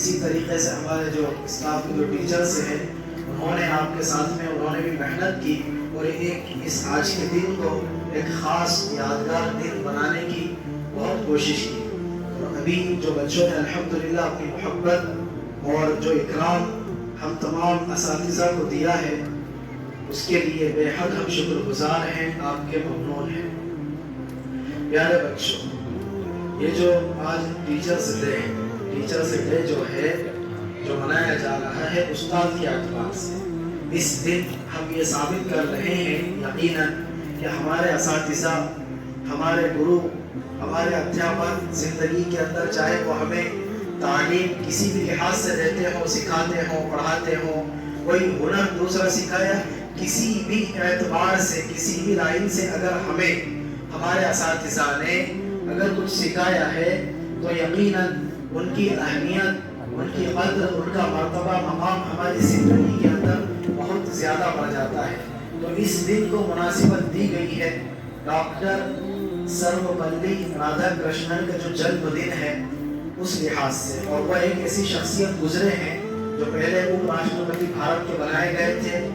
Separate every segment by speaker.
Speaker 1: اسی طریقے سے ہمارے جو اسٹاف کے جو ٹیچرز ہیں انہوں نے آپ کے ساتھ میں انہوں نے بھی محنت کی اور ایک اس آج کے دن کو ایک خاص یادگار دن بنانے کی بہت کوشش کی. اور ابھی جو بچوں نے الحمدللہ اپنی محبت اور جو اکرام ہم تمام اساتذہ کو دیا ہے اس کے لیے بے حد ہم شکر گزار ہیں، آپ کے ممنون ہیں. پیارے بچوں، یہ جو آج ٹیچرز ڈے جو ہے جو منایا جا رہا ہے استاد کے اعتبار سے، اس دن ہم یہ ثابت کر رہے ہیں یقیناً کہ ہمارے اساتذہ، ہمارے گرو، ہمارے ادھیاپک زندگی کے اندر چاہے وہ ہمیں تعلیم کسی بھی لحاظ سے دیتے ہوں، سکھاتے ہوں، پڑھاتے ہوں، کوئی ہنر دوسرا سکھایا، کسی بھی اعتبار سے کسی بھی لائن سے اگر ہمیں ہمارے اساتذہ نے اگر کچھ سکھایا ہے تو یقیناً ان کی اہمیت، ان کی قدر، ان کا مرتبہ مقام ہماری زندگی کے اندر بہت زیادہ بڑھ جاتا ہے. تو اس دن کو مناسبت دی گئی ہے ڈاکٹر سروپلی رادھا کرشنن کا جو جنم دن ہے اس لحاظ سے. اور وہ ایک ایسی شخصیت گزرے ہیں جو پہلے اپ راشٹرپتی بھارت کے بنائے گئے تھے،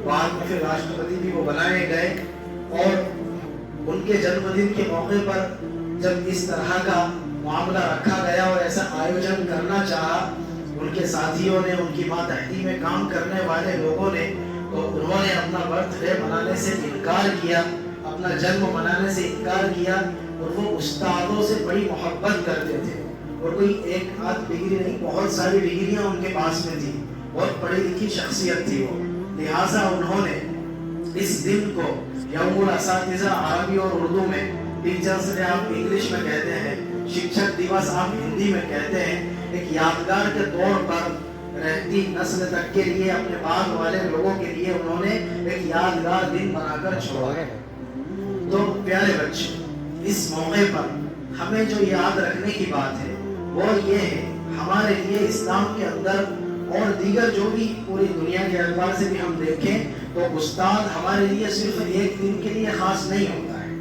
Speaker 1: بعد میں پھر راشٹرپتی بھی وہ بنائے گئے. اور ان کے جنم دن کے موقع پر جب اس طرح کا معاملہ رکھا گیا اور ایسا آیوجن کرنا چاہا ان کے ساتھیوں نے، ان کی ماتحتی میں کام کرنے والے لوگوں نے، تو انہوں نے اپنا برتھ ڈے منانے سے انکار کیا، اپنا جنم منانے سے انکار کیا. اور وہ استادوں سے بڑی محبت کرتے تھے اور کوئی ایک آدھ ڈگری نہیں، بہت ساری ڈگریاں ان کے پاس میں تھی، بہت پڑھی لکھی شخصیت تھی وہ. لہٰذا انہوں نے اس دن کو یوم الاساتذہ عربی اور اردو میں، ٹیچرز ڈے آپ انگلش میں کہتے ہیں، شکشک دیوس آپ ہندی میں کہتے ہیں، ایک یادگار کے طور پر رہتی نسل تک کے لیے، اپنے بعد والے لوگوں کے لیے انہوں نے ایک یادگار دن بنا کر چھوڑا ہے. تو پیارے بچے، اس موقع پر ہمیں جو یاد رکھنے کی بات ہے وہ یہ ہے، ہمارے لیے اسلام کے اندر اور دیگر جو بھی پوری دنیا کے اعتبار سے بھی ہم دیکھیں تو استاد ہمارے لیے صرف ایک دن کے لیے خاص نہیں ہوتا ہے.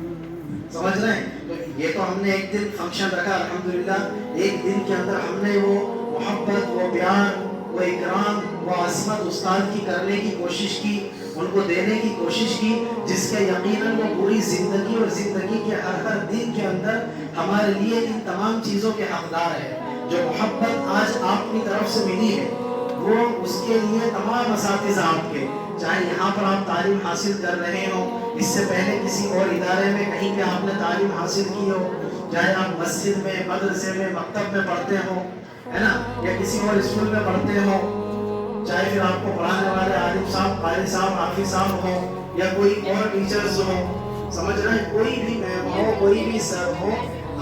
Speaker 1: سمجھ رہے ہیں؟ تو یہ تو ہم نے ایک دن فنکشن رکھا الحمدللہ، ایک دن کے اندر ہم نے وہ محبت، وہ پیار، وہ اکرام، وہ عظمت استاد کی کرنے کی کوشش کی، ان کو دینے کی کوشش کی، جس کے یقیناً وہ پوری زندگی اور زندگی کے ہر دن کے اندر ہمارے لیے ان تمام چیزوں کے حقدار ہے. جو محبت آج آپ کی طرف سے ملی ہے وہ اس کے لیے تمام اساتذہ آپ کے، چاہے یہاں پر آپ تعلیم حاصل کر رہے ہوں، اس سے پہلے کسی اور ادارے میں کہیں پہ آپ نے تعلیم حاصل کی ہو، چاہے آپ مسجد میں، مدرسے میں، مکتب میں پڑھتے ہوں، ہے نا، یا کسی اور اسکول میں پڑھتے ہوں، چاہے پھر آپ کو پڑھانے والے عالم صاحب، قاری صاحب، حافظ صاحب ہوں، یا کوئی اور ٹیچرز ہوں، سمجھ رہے ہیں، کوئی بھی میم ہو، کوئی بھی سر ہو،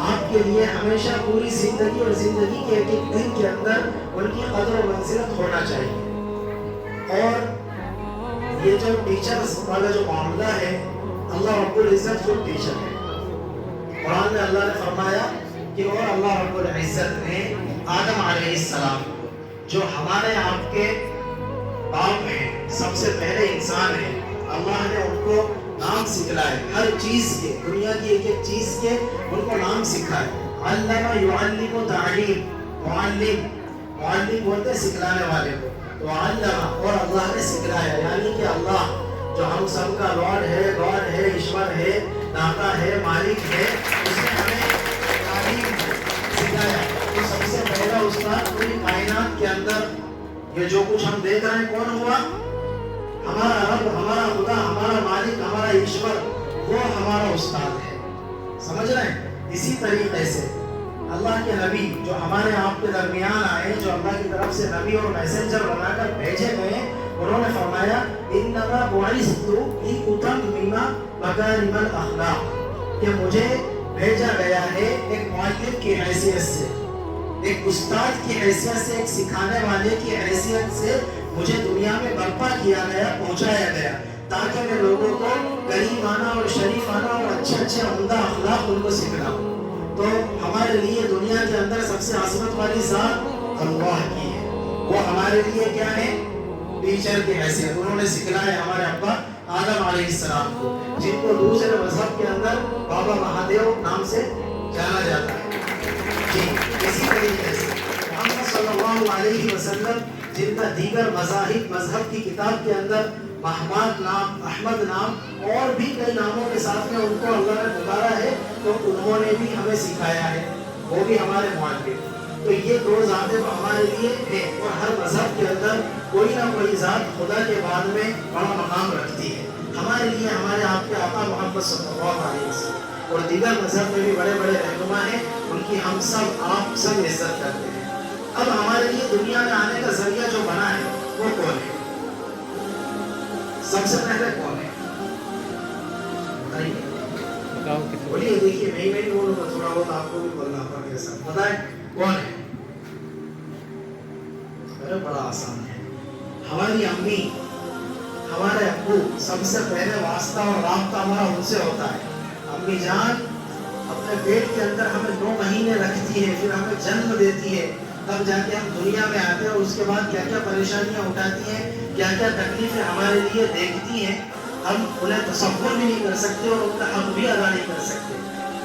Speaker 1: آپ کے لیے ہمیشہ پوری زندگی اور زندگی کے ایک ایک دن کے اندر ان کی قدر و منزلت ہونا چاہیے. اور یہ جو ٹیچرز والا جو معاملہ ہے، اللہ رب العزت جو ٹیچر ہے، قرآن میں اللہ نے فرمایا کہ اور اللہ رب العزت نے آدم علیہ السلام کو، جو ہمارے آپ کے باپ ہیں، سب سے پہلے انسان ہیں، اللہ نے ان کو نام سکھلائے، ہر چیز کے، دنیا کی ایک ایک چیز کے ان کو نام سکھائے. علم یعلم تعلیم، معلم بولتے ہیں سکھلانے والے کو، تو علم، اور اللہ نے سکھلایا، یعنی کہ اللہ جو ہم سب کا لارڈ ہے، گاڈ ہے، ایشور ہے، داتا ہے، مالک ہے، اس نے ہمیں تعلیم سکھلایا. تو سب سے پہلا استاد پوری کائنات کے اندر یہ جو کچھ ہم دیکھ رہے ہیں کون ہوا؟ ہمارا رب، ہمارا خدا، ہمارا مالک، ہمارا ایشور، وہ ہمارا استاد ہے. سمجھ رہے ہیں؟ اسی طریقے سے اللہ کے نبی جو ہمارے آپ کے درمیان آئے، جو اللہ کی طرف سے نبی اور میسنجر بنا کر بھیجے گئے، انہوں نے فرمایا انما بعثت لاتمم مکارم الاخلاق، کہ مجھے بھیجا گیا ہے ایک معلم کی حیثیت سے، ایک استاد کی حیثیت سے، ایک سکھانے والے کی حیثیت سے مجھے دنیا میں برپا کیا گیا، پہنچایا گیا، تاکہ میں لوگوں کو کریمانہ اور شریفانہ اور اچھے اچھے عمدہ اخلاق ان کو سکھلاؤں. تو ہمارے لیے دنیا کے اندر سب سے عظمت والی ذات اللہ کی ہے، وہ ہمارے لیے کیا ہے؟ ٹیچر کی حیثیت. انہوں نے سکھلایا ہمارے ابا آدم علیہ السلام کو، جن کو دوسرے مذہب کے اندر بابا مہادیو نام سے جانا جاتا ہے. جی اسی طریقے سے محمد صلی اللہ اللہ علیہ وسلم جن کا دیگر مذہب کی کتاب کے اندر محمد نام، احمد نام اور بھی کئی ناموں کے ساتھ میں ان کو اللہ نے پکارا ہے، تو انہوں نے بھی ہمیں سکھایا ہے، وہ بھی ہمارے معلم۔ تو یہ دو ذاتیں ہمارے لیے ہیں، اور ہر مذہب کے اندر کوئی نہ کوئی ذات خدا کے بعد میں بڑا مقام رکھتی ہے۔ ہمارے لیے ہمارے آپ کے آقا محمد صلی اللہ علیہ وسلم اور دیگر مذہب میں بھی بڑے بڑے رہنما ہیں، ان کی ہم سب آپ سب عزت کرتے ہیں۔ اب ہمارے لیے دنیا میں آنے کا ذریعہ جو بنا ہے وہ کون ہے؟ سب سے پہلے کون ہے؟ بولیے، دیکھیے میں نہیں بولوں گا، تھوڑا بہت آپ کو بھی بولنا پڑے گا، بتائیں کون ہے؟ ارے بڑا آسان ہے، ہماری امی، ہمارے ابو، سب سے پہلے واسطہ اور رابطہ ہمارا ان سے ہوتا ہے۔ امی جان اپنے پیٹ کے اندر ہمیں 9 مہینے رکھتی ہے، پھر ہمیں جنم دیتی ہے، تب جا کے ہم دنیا میں آتے ہیں، اور اس کے بعد کیا کیا پریشانیاں اٹھاتی ہیں، کیا کیا تکلیفیں ہمارے لیے دیکھتی ہیں، ہم انہیں تصور بھی نہیں کر سکتے اور ان کا حق بھی ادا نہیں کر سکتے۔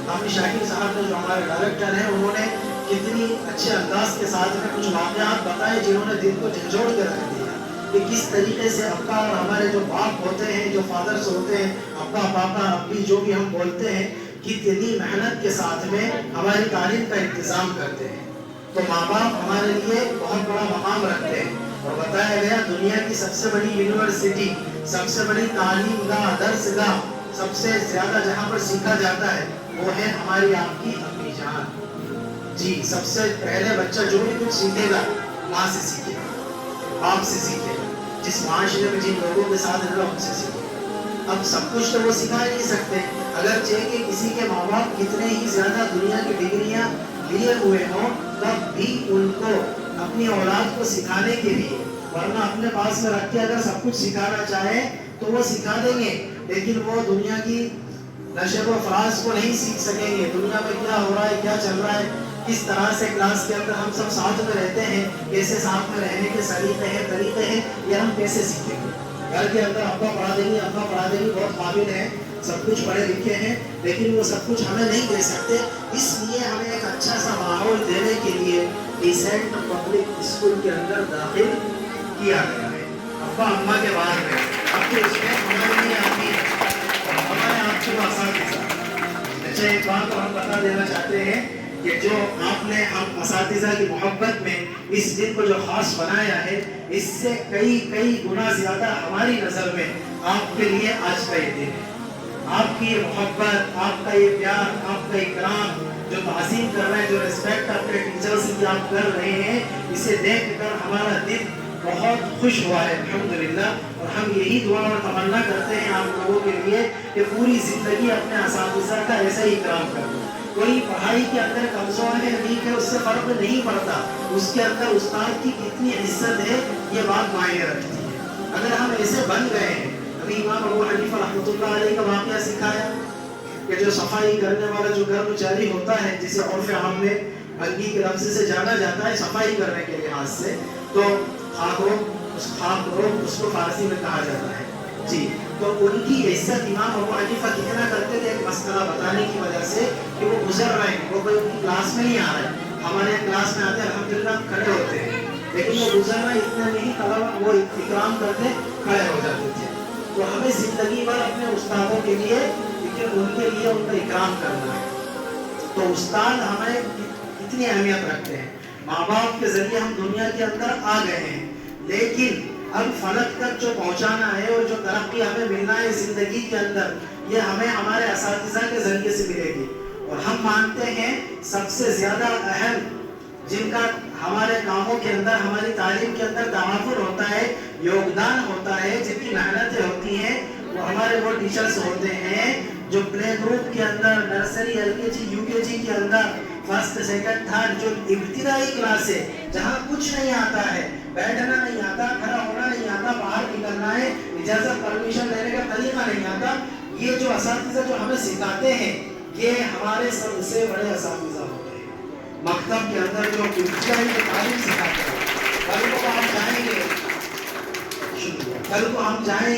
Speaker 1: حافظ شاکر صاحب نے جو ہمارے ڈائریکٹر ہیں، انہوں نے کتنی اچھے انداز کے ساتھ میں کچھ واقعات بتائے جنہوں نے دل کو جھنجھوڑ کے رکھ دیا کہ کس طریقے سے ابا اور ہمارے جو باپ ہوتے ہیں، جو فادرز ہوتے ہیں، ابا پاپا ابی جو بھی ہم بولتے ہیں، کتنی محنت کے ساتھ میں ہماری تعلیم کا انتظام کرتے ہیں۔ تو ماں باپ ہمارے لیے بہت بڑا مقام رکھتے ہیں، اور بتایا گیا دنیا کی سب سے بڑی یونیورسٹی، سب سے بڑی تعلیم گاہ، درس گاہ، سب سے زیادہ جہاں پر سیکھا جاتا ہے وہ ہے ہماری آپ کی امی جان۔ جی، سب سے پہلے بچہ جو بھی کچھ سیکھے گا ماں سے سیکھے گا، باپ سے سیکھے گا، جس معاشرے میں جن لوگوں کے ساتھ رہے گا ان سے سیکھے گا۔ اب سب کچھ تو وہ سکھا نہیں سکتے، اگرچہ کہ کسی کے ماں باپ کتنے ہی زیادہ دنیا کی ڈگریاں لیے ہوئے ہوں، تب بھی ان کو اپنی اولاد کو سکھانے کے لیے، ورنہ اپنے پاس میں رکھ کے اگر سب کچھ سکھانا چاہے تو وہ سکھا دیں گے، لیکن وہ دنیا کی نشو و فراز کو نہیں سیکھ سکیں گے۔ دنیا میں کیا ہو رہا ہے، کیا چل رہا ہے، کس طرح سے کلاس کے اندر ہم سب ساتھ میں رہتے ہیں، کیسے ساتھ میں رہنے کے طریقے ہیں، یہ ہم کیسے سیکھیں گے؟ گھر کے اندر ابا پڑھا دیں گے، اما پڑھا دیں گے، بہت قابل ہیں، سب کچھ پڑھے لکھے ہیں، لیکن وہ سب کچھ ہمیں نہیں دے سکتے۔ اس لیے ہمیں ایک اچھا سا ماحول دینے کے لیے ڈیسنٹ پبلک اسکول کے اندر داخل کیا گیا ہے، ابا اما کے بعد میں۔ اب تو اس میں ہمارے لیے آتی ہے ہمارے آپ کے اساتذہ۔ اچھا، ایک بات ہم بتا دینا چاہتے ہیں کہ جو آپ نے ہم اساتذہ کی محبت میں اس دن کو جو خاص بنایا ہے، اس سے کئی گنا زیادہ ہماری نظر میں آپ کے لیے آج کا یہ دن ہے۔ آپ کی یہ محبت، آپ کا یہ پیار، آپ کا اکرام، جو تعظیم کر رہے ہیں، جو ریسپیکٹ اپنے ٹیچرز کی آپ کر رہے ہیں، اسے دیکھ کر ہمارا دل بہت خوش ہوا ہے الحمدللہ۔ اور ہم یہی دعا اور تمنا کرتے ہیں آپ لوگوں کے لیے کہ پوری زندگی اپنے اساتذہ کا ایسا ہی اکرام کریں۔ کوئی پڑھائی کے اندر کمزور ہے، ویک ہے، اس سے فرق نہیں پڑتا، اس کے اندر استاد کی کتنی عزت ہے یہ بات معنی رکھتی ہے۔ اگر ہم ایسے بن گئے ہیں، ابھی امام ابو حنیفہ رحمۃ اللہ علیہ کا واقعہ سکھایا کہ جو صفائی کرنے والا جو کرمچاری ہوتا ہے، جسے عرف عام میں بنگی کے لفظ سے جانا جاتا ہے صفائی کرنے کے لحاظ سے، تو خاک اس کو فارسی میں کہا جاتا ہے۔ جی، تو ان کی عزت امام ابو حنیفہ کتنا کرتے تھے، ایک مسئلہ بتانے کی وجہ سے کہ وہ گزر رہے ہیں، وہ کوئی ان کی کلاس میں نہیں آ رہے ہیں، ہمارے کلاس میں آتے ہیں الحمدللہ کھڑے ہوتے ہیں، لیکن وہ گزر رہے اتنے نہیں طلبہ وہ اکرام کرتے کھڑے ہو جاتے تھے۔ تو ہمیں زندگی بھر اپنے استادوں کے لیے ان کے لیے ان کا اکرام کرنا ہے۔ تو استاد ہمیں کتنی اہمیت رکھتے ہیں۔ ماں باپ کے ذریعے ہم دنیا کے اندر آ گئے ہیں، لیکن اب فلک تک جو پہنچانا ہے اور جو ترقی ہمیں ملنا ہے زندگی کے اندر، یہ ہمیں ہمارے اساتذہ کے ذریعے سے ملے گی۔ اور ہم مانتے ہیں سب سے زیادہ اہم جن کا ہمارے کاموں کے اندر، ہماری تعلیم کے اندر تعاون ہوتا ہے، یوگدان ہوتا ہے، جن کی محنتیں ہوتی ہیں، وہ ہمارے وہ ٹیچرز ہوتے ہیں جو پلے گروپ کے اندر، نرسری، LKG UKG کے اندر، فرسٹ سیکنڈ تھرڈ، جو ابتدائی کلاس ہے، جہاں کچھ نہیں آتا ہے، بیٹھنا نہیں آتا، کھڑا ہونا نہیں آتا، باہر نکلنا ہے، اجازت پرمیشن لینے کا طریقہ نہیں آتا، یہ جو اساتذہ جو ہمیں سکھاتے ہیں، یہ ہمارے سب سے بڑے اساتذہ ہوتے ہیں۔ مکتب کے اندر جو ابتدائی تعلیم سکھاتے ہیں، کل کو ہم جائیں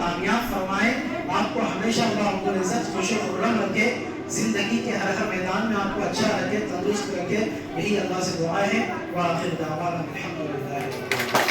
Speaker 1: کامیاب فرمائے، آپ کو ہمیشہ اللہ رب العزت خوش و خرم رکھے، زندگی کے ہر میدان میں آپ کو اچھا رکھے، تندرست رکھے، یہی اللہ سے دعا ہے۔ وآخر دعوانا الحمدللہ۔